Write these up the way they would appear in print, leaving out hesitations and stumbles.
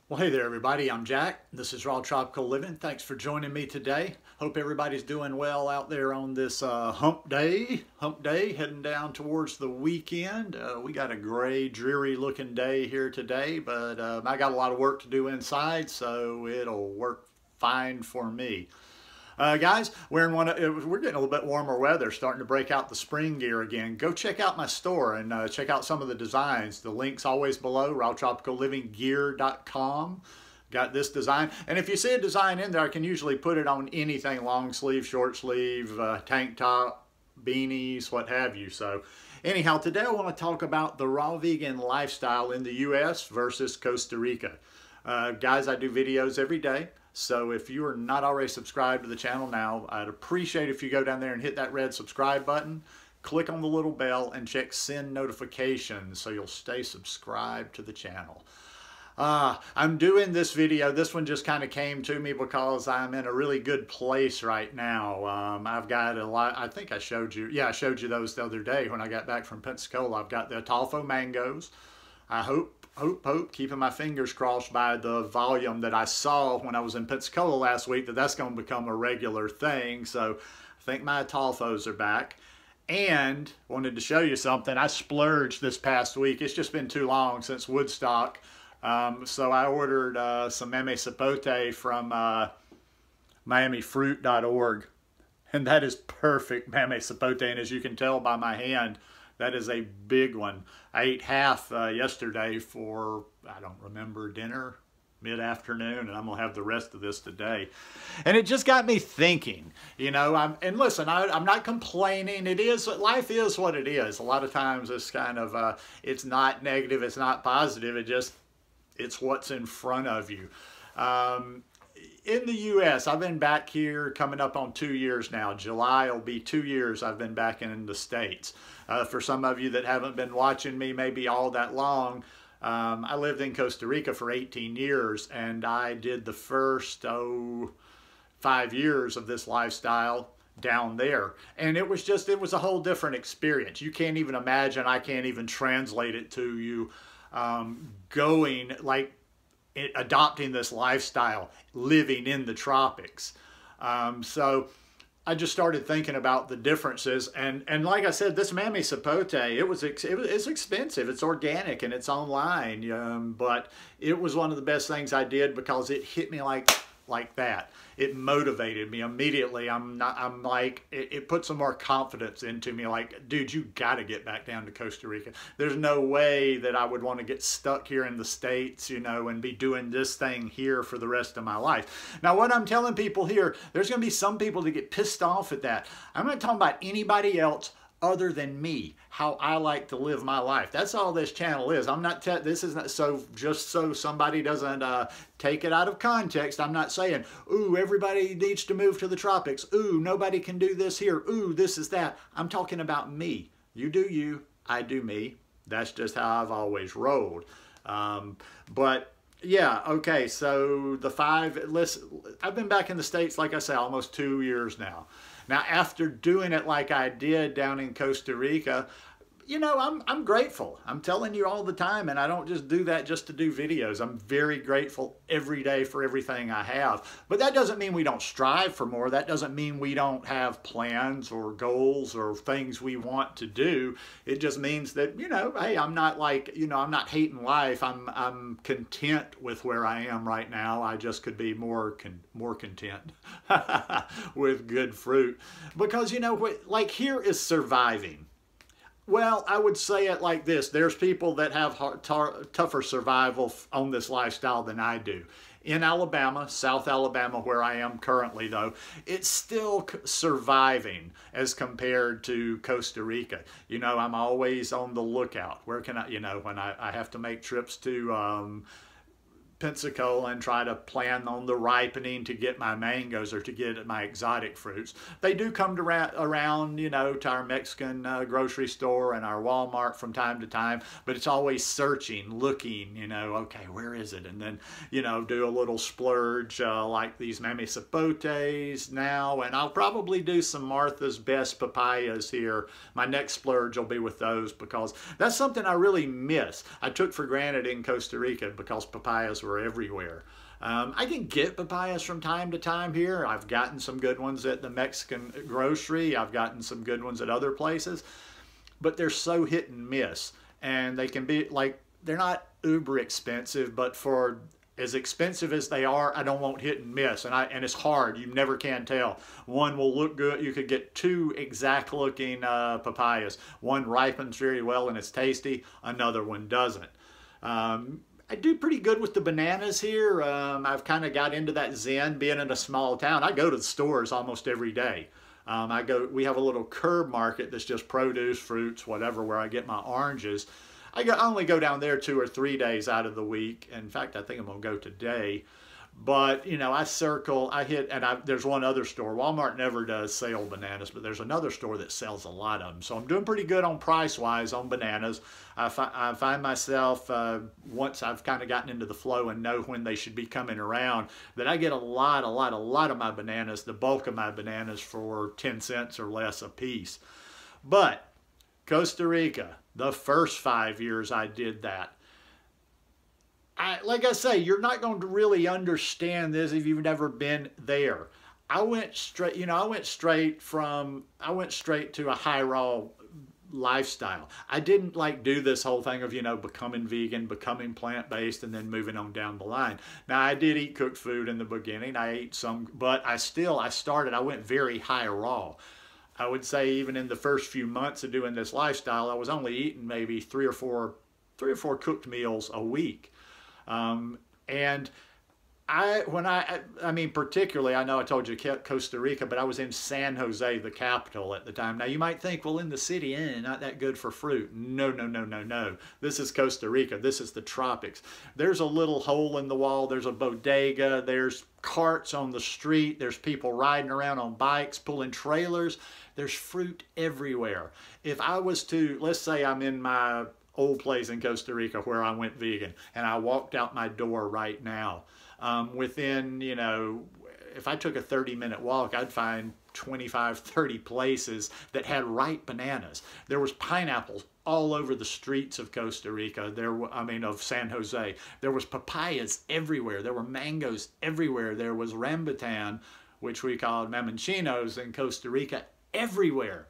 Well, hey there, everybody. I'm Jack. This is Raw Tropical Living. Thanks for joining me today. Hope everybody's doing well out there on this hump day, heading down towards the weekend. We got a gray, dreary looking day here today, but I got a lot of work to do inside, so it'll work fine for me. Guys, we're getting a little bit warmer weather, starting to break out the spring gear again. Go check out my store and check out some of the designs. The link's always below, rawtropicallivinggear.com. Got this design. And if you see a design in there, I can usually put it on anything, long sleeve, short sleeve, tank top, beanies, what have you. So anyhow, today I want to talk about the raw vegan lifestyle in the U.S. versus Costa Rica. Guys, I do videos every day. So if you are not already subscribed to the channel now, I'd appreciate if you go down there and hit that red subscribe button, click on the little bell, and check send notifications so you'll stay subscribed to the channel. I'm doing this video. This one just kind of came to me because I'm in a really good place right now. I've got a lot. I think I showed you. Yeah, I showed you those the other day when I got back from Pensacola. I've got the Ataulfo mangoes. I hope, keeping my fingers crossed by the volume that I saw when I was in Pensacola last week, that's going to become a regular thing. So I think my Ataulfos are back. And wanted to show you something. I splurged this past week. It's just been too long since Woodstock. So I ordered some meme sapote from MiamiFruit.org. And that is perfect meme sapote. And as you can tell by my hand, that is a big one. I ate half yesterday for, I don't remember, dinner, mid-afternoon, and I'm going to have the rest of this today. And it just got me thinking, you know, and listen, I'm not complaining. Life is what it is. A lot of times it's kind of, it's not negative, it's not positive, it's what's in front of you. In the U.S., I've been back here coming up on 2 years now. July will be 2 years I've been back in the States. For some of you that haven't been watching me maybe all that long, I lived in Costa Rica for 18 years, and I did the first 5 years of this lifestyle down there. And it was a whole different experience. You can't even imagine, I can't even translate it to you, adopting this lifestyle, living in the tropics. So I just started thinking about the differences, and like I said, this meme sapote, it's expensive, it's organic, and it's online, but it was one of the best things I did because it hit me like that. It motivated me immediately. It put some more confidence into me, like, dude, you got to get back down to Costa Rica. There's no way that I would want to get stuck here in the States, you know, and be doing this thing here for the rest of my life. Now, what I'm telling people here, there's going to be some people that get pissed off at that. I'm not talking about anybody else other than me, how I like to live my life. That's all this channel is. I'm not, this is not, so just so somebody doesn't take it out of context, I'm not saying, ooh, everybody needs to move to the tropics. Ooh, nobody can do this here. Ooh, this is that. I'm talking about me. You do you, I do me. That's just how I've always rolled. But yeah, okay, so I've been back in the States, like I say, almost 2 years now. Now, after doing it like I did down in Costa Rica, you know, I'm grateful. I'm telling you all the time, and I don't just do that just to do videos. I'm very grateful every day for everything I have. But that doesn't mean we don't strive for more. That doesn't mean we don't have plans or goals or things we want to do. It just means that, you know, hey, I'm not like, you know, I'm not hating life. I'm content with where I am right now. I just could be more content with good fruit. Because, you know, like here is surviving. Well, I would say it like this. There's people that have tougher survival on this lifestyle than I do. In Alabama, South Alabama, where I am currently, though, it's still surviving as compared to Costa Rica. You know, I'm always on the lookout. Where can I, you know, when I have to make trips to Pensacola and try to plan on the ripening to get my mangoes or to get my exotic fruits. They do come to around, you know, to our Mexican grocery store and our Walmart from time to time, but it's always searching, looking, you know, okay, where is it? And then, you know, do a little splurge like these meme sapotes now, and I'll probably do some Martha's Best papayas here. My next splurge will be with those because that's something I really miss. I took for granted in Costa Rica because papayas were everywhere. I can get papayas from time to time here. I've gotten some good ones at the Mexican grocery. I've gotten some good ones at other places, but they're so hit and miss. And they can be like, they're not uber expensive, but for as expensive as they are, I don't want hit and miss. And it's hard. You never can tell. One will look good. You could get two exact looking papayas. One ripens very well and it's tasty. Another one doesn't. I do pretty good with the bananas here. I've kind of got into that zen being in a small town. I go to the stores almost every day. We have a little curb market that's just produce, fruits, whatever, where I get my oranges. I only go down there 2 or 3 days out of the week. In fact, I think I'm going to go today. But, you know, there's one other store. Walmart never does sell bananas, but there's another store that sells a lot of them. So I'm doing pretty good on price-wise on bananas. I find myself, once I've kind of gotten into the flow and know when they should be coming around, that I get a lot of my bananas, the bulk of my bananas, for 10 cents or less a piece. But Costa Rica, the first 5 years I did that, like I say, you're not going to really understand this if you've never been there. I went straight to a high raw lifestyle. I didn't like do this whole thing of, you know, becoming vegan, becoming plant-based, and then moving on down the line. Now, I did eat cooked food in the beginning. I ate some, but I went very high raw. I would say even in the first few months of doing this lifestyle, I was only eating maybe three or four cooked meals a week. And I mean, particularly, I know I told you Costa Rica, but I was in San Jose, the capital at the time. Now, you might think, well, in the city, not that good for fruit. No. This is Costa Rica. This is the tropics. There's a little hole in the wall. There's a bodega. There's carts on the street. There's people riding around on bikes, pulling trailers. There's fruit everywhere. If I was to, let's say I'm in my old place in Costa Rica where I went vegan, and I walked out my door right now, within, you know, if I took a 30-minute walk, I'd find 25, 30 places that had ripe bananas. There was pineapples all over the streets of Costa Rica, of San Jose. There was papayas everywhere. There were mangoes everywhere. There was rambutan, which we called mamanchinos in Costa Rica, everywhere.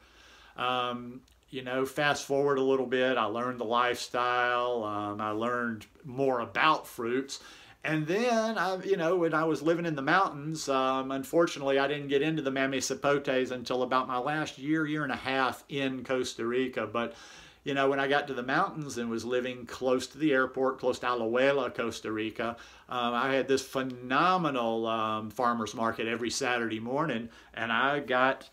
You know, fast forward a little bit, I learned the lifestyle, I learned more about fruits. And then, when I was living in the mountains, unfortunately, I didn't get into the mamey sapotes until about my last year and a half in Costa Rica. But, you know, when I got to the mountains and was living close to the airport, close to Alajuela, Costa Rica, I had this phenomenal farmer's market every Saturday morning, and I got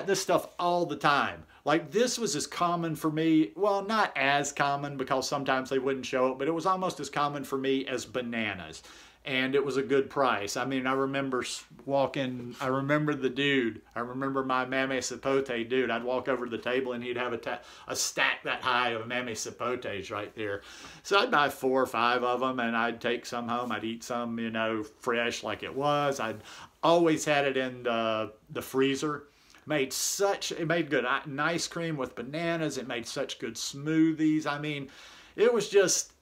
this stuff all the time. Like, this was as common for me, well, not as common because sometimes they wouldn't show up, but it was almost as common for me as bananas. And it was a good price. I mean, I remember the dude. I remember my mamey sapote dude. I'd walk over to the table and he'd have a stack that high of mamey sapotes right there. So I'd buy 4 or 5 of them and I'd take some home. I'd eat some, you know, fresh like it was. I'd always had it in the freezer. It made good ice cream with bananas. It made such good smoothies. I mean, it was just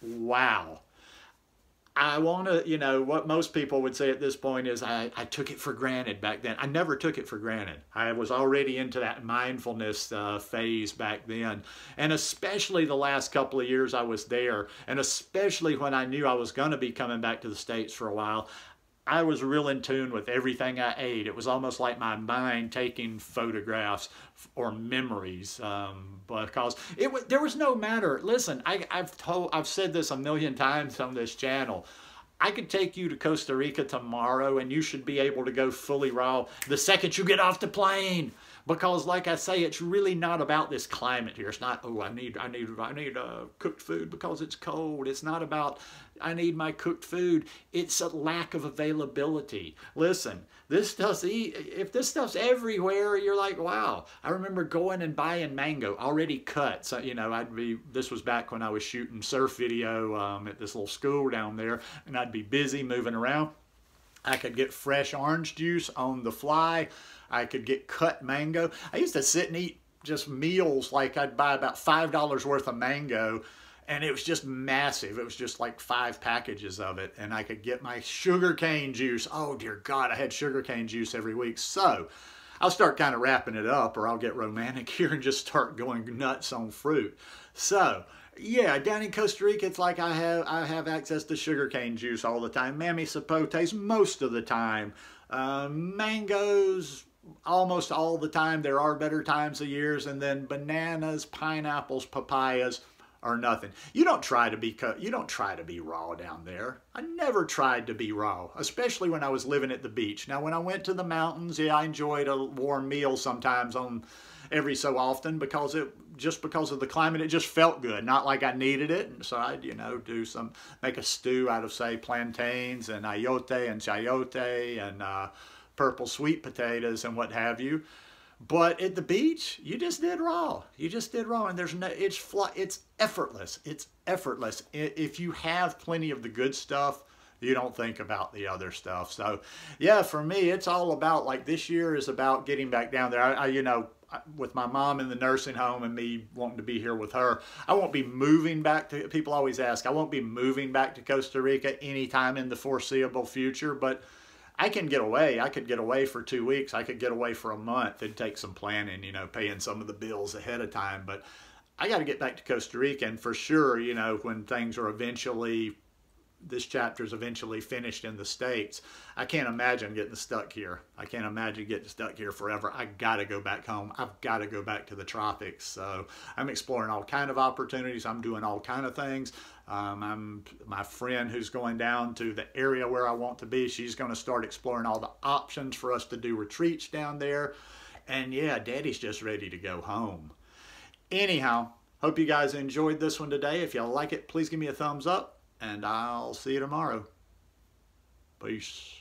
wow. I want to, you know, what most people would say at this point is I took it for granted back then. I never took it for granted. I was already into that mindfulness phase back then. And especially the last couple of years I was there, and especially when I knew I was going to be coming back to the States for a while, I was real in tune with everything I ate. It was almost like my mind taking photographs or memories, because there was no matter. Listen, I've said this a million times on this channel. I could take you to Costa Rica tomorrow and you should be able to go fully raw the second you get off the plane. Because, like I say, it's really not about this climate here. It's not, oh, I need cooked food because it's cold. It's not about, I need my cooked food. It's a lack of availability. Listen, if this stuff's everywhere, you're like, wow. I remember going and buying mango already cut. So, you know, this was back when I was shooting surf video at this little school down there, and I'd be busy moving around. I could get fresh orange juice on the fly. I could get cut mango. I used to sit and eat just meals, like I'd buy about $5 worth of mango And it was just massive. It was just like 5 packages of it. And I could get my sugarcane juice. Oh, dear God, I had sugarcane juice every week. So I'll start kind of wrapping it up, or I'll get romantic here and just start going nuts on fruit. So, yeah, down in Costa Rica, it's like I have access to sugarcane juice all the time. Mammy sapotes most of the time. Mangoes almost all the time. There are better times of years. And then bananas, pineapples, papayas are nothing. You don't try to be raw down there. I never tried to be raw, especially when I was living at the beach. Now, when I went to the mountains, yeah, I enjoyed a warm meal sometimes on every so often because of the climate. It just felt good, not like I needed it. And so I'd, make a stew out of, say, plantains and ayote and chayote and purple sweet potatoes and what have you. But at the beach, you just did raw. You just did raw, and it's effortless. It's effortless. If you have plenty of the good stuff, you don't think about the other stuff. So, yeah, for me, it's all about, like, this year is about getting back down there. With my mom in the nursing home and me wanting to be here with her, I won't be moving back to, people always ask, I won't be moving back to Costa Rica anytime in the foreseeable future, but I can get away. I could get away for 2 weeks. I could get away for a month. It'd take some planning, paying some of the bills ahead of time. But I got to get back to Costa Rica. And for sure, when things are this chapter's eventually finished in the States, I can't imagine getting stuck here. I can't imagine getting stuck here forever. I got to go back home. I've got to go back to the tropics. So I'm exploring all kind of opportunities. I'm doing all kind of things. My friend who's going down to the area where I want to be, she's going to start exploring all the options for us to do retreats down there. And yeah, Daddy's just ready to go home. Anyhow, hope you guys enjoyed this one today. If you like it, please give me a thumbs up, and I'll see you tomorrow. Peace.